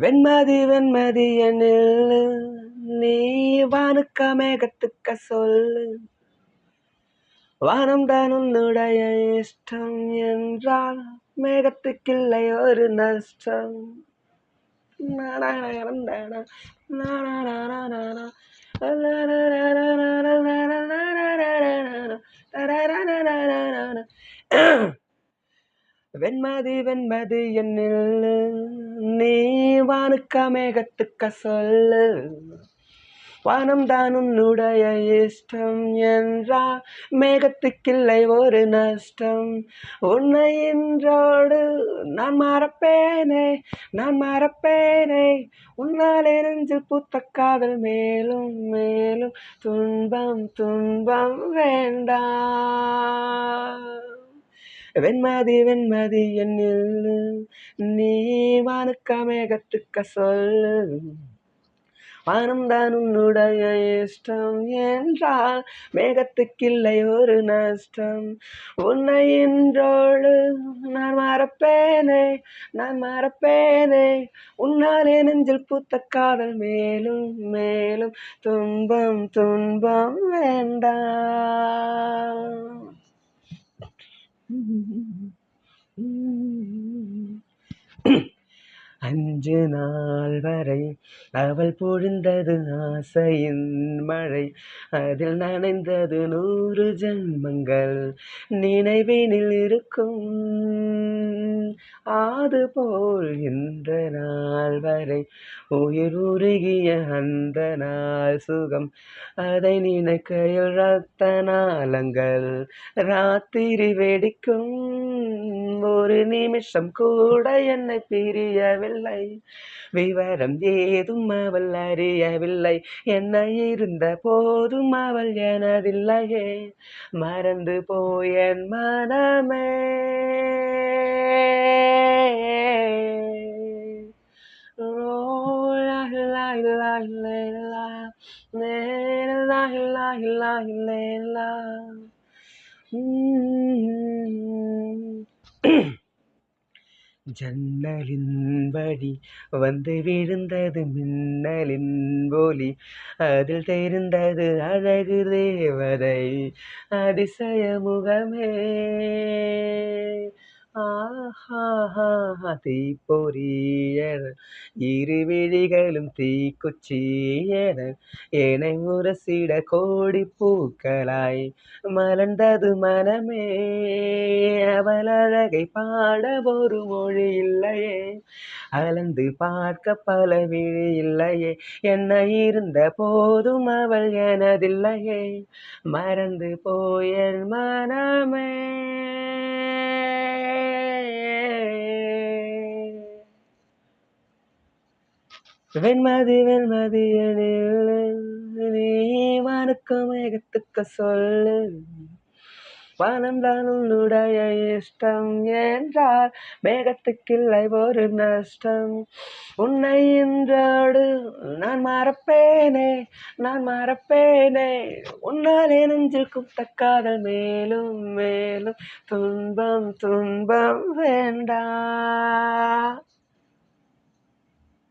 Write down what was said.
வெண்மதி வெண்மதி எனில் நீ வானுக்க மேகத்துக்க சொல்லு. வானம் தான் உன்னுடைய இஷ்டம் என்றால் மேகத்துக்கில்லை ஒரு நஷ்டம். வெண்மதி வெண்மதி என்னில் நீ வானுக்க மேகத்துக்க சொல்லு. வானம் தான் உன்னுடைய இஷ்டம் என்றால் மேகத்துக்கில்லை ஒரு நஷ்டம். உன்னை இன்றோடு நான் மறப்பேனே, நான் மறப்பேனே. உன்னாலே நெஞ்சில் பூத்த காதல் மேலும் மேலும் துன்பம் துன்பம் வேண்டாம். வெண்மதி வெண்மதி என்னில் நீ வானுக்க மேகத்துக்க சொல்லு. வானம் தான் உன்னுடைய இஷ்டம் என்றால் மேகத்துக்கில்லை ஒரு நஷ்டம். உன்னை இன்றோடு நான் மறப்பேனே, நான் மறப்பேனே. உன்னாலே நெஞ்சில் பூத்த காதல் மேலும் மேலும் துன்பம் துன்பம் வேண்டாம். அஞ்சு நாள் வரை அவள் பொழிந்தது ஆசையின் மழை. அதில் நனைந்தது 100 ஜென்மங்கள் நினைவினில் இருக்கும். அதுபோல் இந்த நாள் வரை உயிர் உருகிய அந்த நாள் சுகம். அதை நினைக்கையில் ரத்த நாளங்கள் ராத்திரி வெடிக்கும். ஒரு நிமிஷம் கூட என்னை பிரியவில்லை. விவரம் ஏதும் அவள் அறியவில்லை. என்ன இருந்த போதும் அவள் எனதில்லையே. மறந்து போயேன் மனமே. ஜன்னலின் வழி வந்து விழுந்தது மின்னலின் ஒளி. அதில் தெரிந்தது அழகு தேவதை அதிசய முகமே. தீப்பொறியன இரு விழிகளும் தீக்குச்சியன என்னை முரசிட கோடி பூக்களாய் மலர்ந்தது மனமே. அவள் அழகை பாட ஒரு மொழி இல்லையே, அளந்து பார்க்க பல விழி இல்லையே. என்ன இருந்த போதும் அவள் எனதில்லையே. மறந்து போயேன் மனமே. வெண்மதி வெண்மதி எனில் நீ வானுக்க மேகத்துக்க சொல்லு. வானம் தான் உன்னுடைய இஷ்டம் என்றால் மேகத்துக்கில்லை ஒரு நஷ்டம். உன்னை இன்றோடு நான் மறப்பேனே, நான் மறப்பேனே. உன்னாலே நெஞ்சில் குத்த காதல் மேலும் மேலும் துன்பம் துன்பம் வேண்டாம்.